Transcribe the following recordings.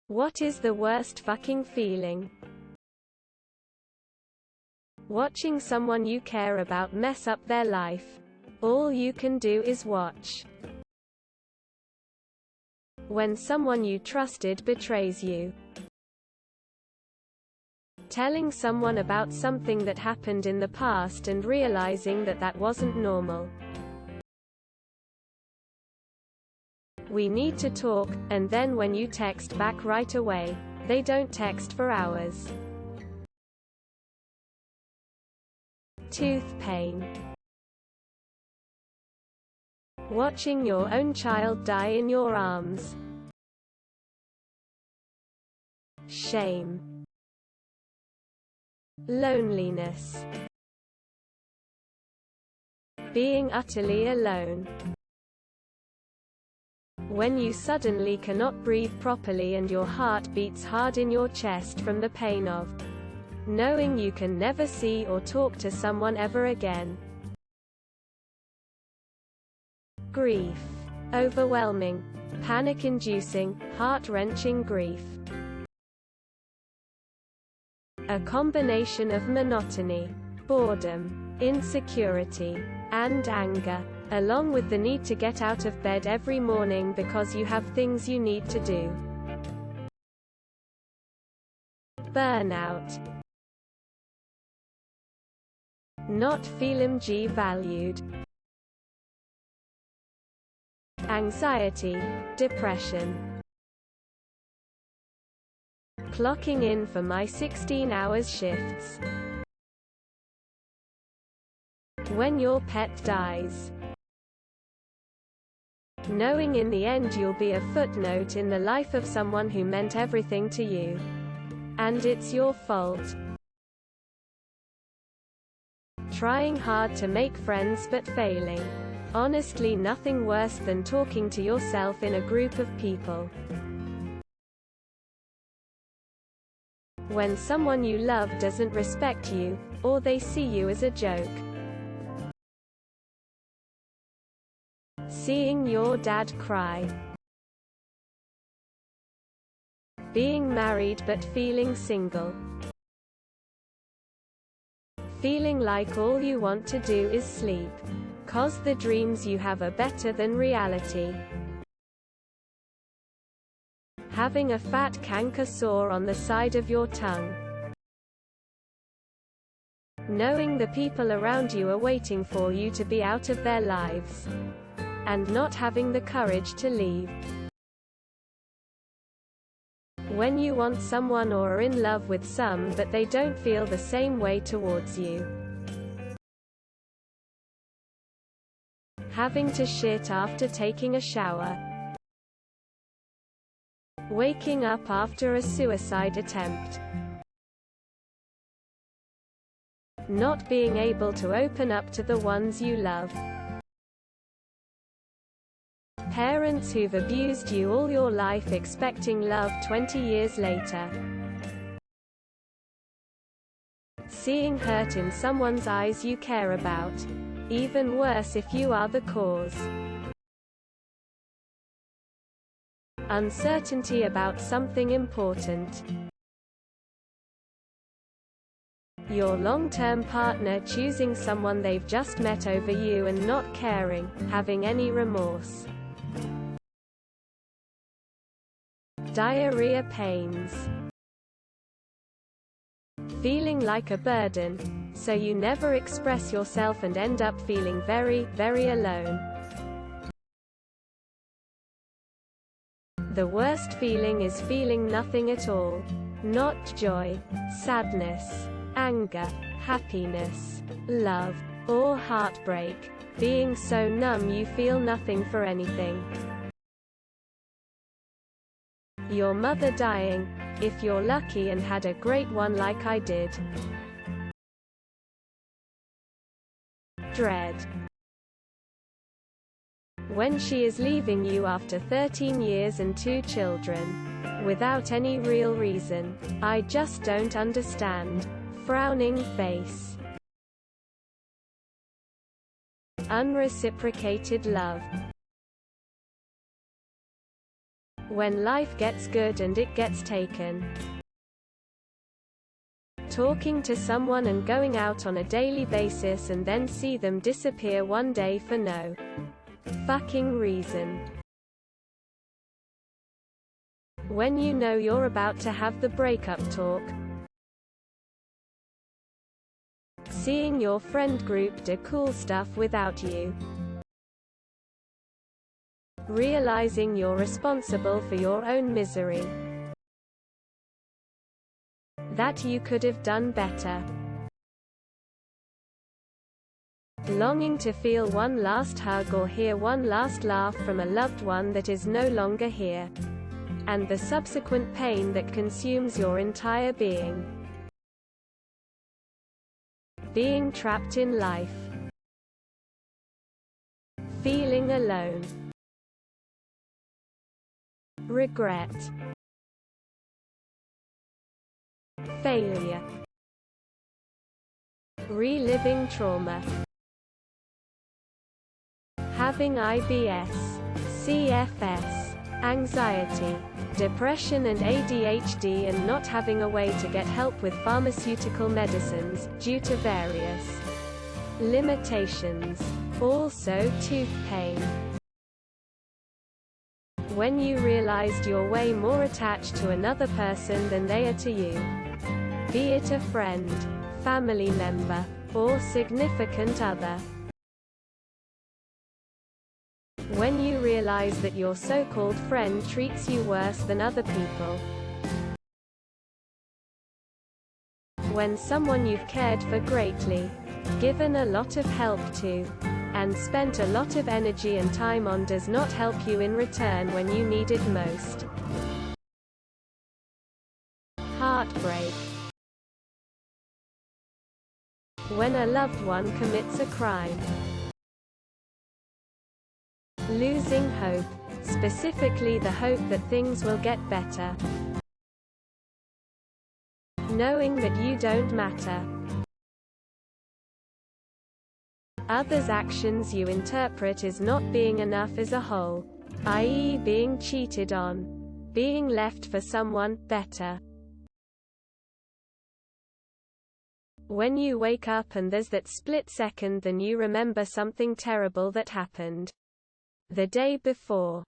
What is the worst fucking feeling? Watching someone you care about mess up their life. All you can do is watch. When someone you trusted betrays you. Telling someone about something that happened in the past and realizing that that wasn't normal. We need to talk, and then when you text back right away, they don't text for hours. Tooth pain. Watching your own child die in your arms. Shame. Loneliness. Being utterly alone. When you suddenly cannot breathe properly and your heart beats hard in your chest from the pain of knowing you can never see or talk to someone ever again. Grief. Overwhelming, panic-inducing, heart-wrenching grief. A combination of monotony, boredom, insecurity, and anger, along with the need to get out of bed every morning because you have things you need to do. Burnout. Not feeling valued. Anxiety, depression. Clocking in for my 16 hours shifts. When your pet dies. Knowing in the end you'll be a footnote in the life of someone who meant everything to you. And it's your fault. Trying hard to make friends but failing. Honestly, nothing worse than talking to yourself in a group of people. When someone you love doesn't respect you, or they see you as a joke. Seeing your dad cry. Being married but feeling single. Feeling like all you want to do is sleep. 'Cause the dreams you have are better than reality. Having a fat canker sore on the side of your tongue. Knowing the people around you are waiting for you to be out of their lives. And not having the courage to leave. When you want someone or are in love with some but they don't feel the same way towards you. Having to shit after taking a shower. Waking up after a suicide attempt. Not being able to open up to the ones you love. Parents who've abused you all your life expecting love 20 years later. Seeing hurt in someone's eyes you care about. Even worse if you are the cause. Uncertainty about something important. Your long-term partner choosing someone they've just met over you and not caring, having any remorse. Diarrhea pains. Feeling like a burden, so you never express yourself and end up feeling very, very alone. The worst feeling is feeling nothing at all. Not joy, sadness, anger, happiness, love, or heartbreak. Being so numb you feel nothing for anything. Your mother dying, if you're lucky and had a great one like I did. Dread. When she is leaving you after 13 years and 2 children. Without any real reason. I just don't understand. Frowning face. Unreciprocated love. When life gets good and it gets taken. Talking to someone and going out on a daily basis and then see them disappear one day for no fucking reason. When you know you're about to have the breakup talk. Seeing your friend group do cool stuff without you. Realizing you're responsible for your own misery. That you could have done better. Longing to feel one last hug or hear one last laugh from a loved one that is no longer here. And the subsequent pain that consumes your entire being. Being trapped in life. Feeling alone. Regret. Failure. Reliving trauma. Having IBS, CFS, anxiety, depression and ADHD and not having a way to get help with pharmaceutical medicines, due to various limitations. Also tooth pain. When you realized you're way more attached to another person than they are to you. Be it a friend, family member, or significant other. When you realize that your so-called friend treats you worse than other people. When someone you've cared for greatly, given a lot of help to, and spent a lot of energy and time on does not help you in return when you need it most. Heartbreak. When a loved one commits a crime. Losing hope, specifically the hope that things will get better. Knowing that you don't matter. Others' actions you interpret as not being enough as a whole, i.e. being cheated on. Being left for someone better. When you wake up and there's that split second then you remember something terrible that happened the day before.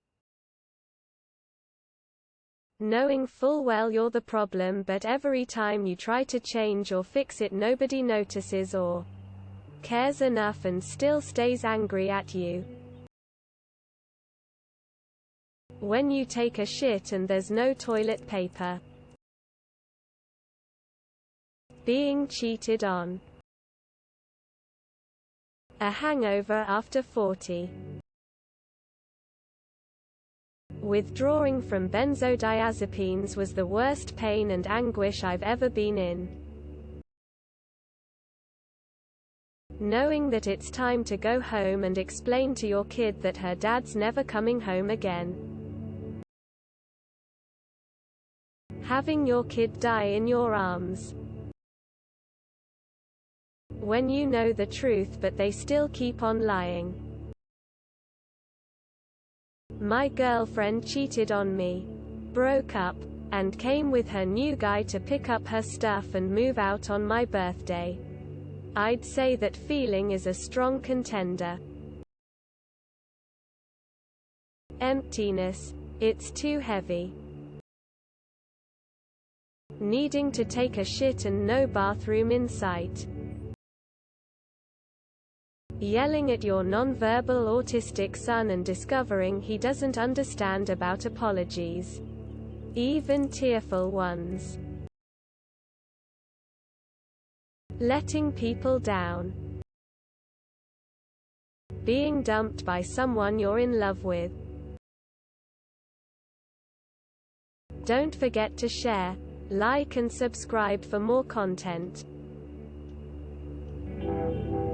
Knowing full well you're the problem but every time you try to change or fix it nobody notices or cares enough and still stays angry at you. When you take a shit and there's no toilet paper. Being cheated on. A hangover after 40. Withdrawing from benzodiazepines was the worst pain and anguish I've ever been in. Knowing that it's time to go home and explain to your kid that her dad's never coming home again. Having your kid die in your arms. When you know the truth but they still keep on lying. My girlfriend cheated on me, broke up, and came with her new guy to pick up her stuff and move out on my birthday. I'd say that feeling is a strong contender. Emptiness. It's too heavy. Needing to take a shit and no bathroom in sight. Yelling at your non-verbal autistic son and discovering he doesn't understand about apologies. Even tearful ones. Letting people down. Being dumped by someone you're in love with. Don't forget to share, like and subscribe for more content.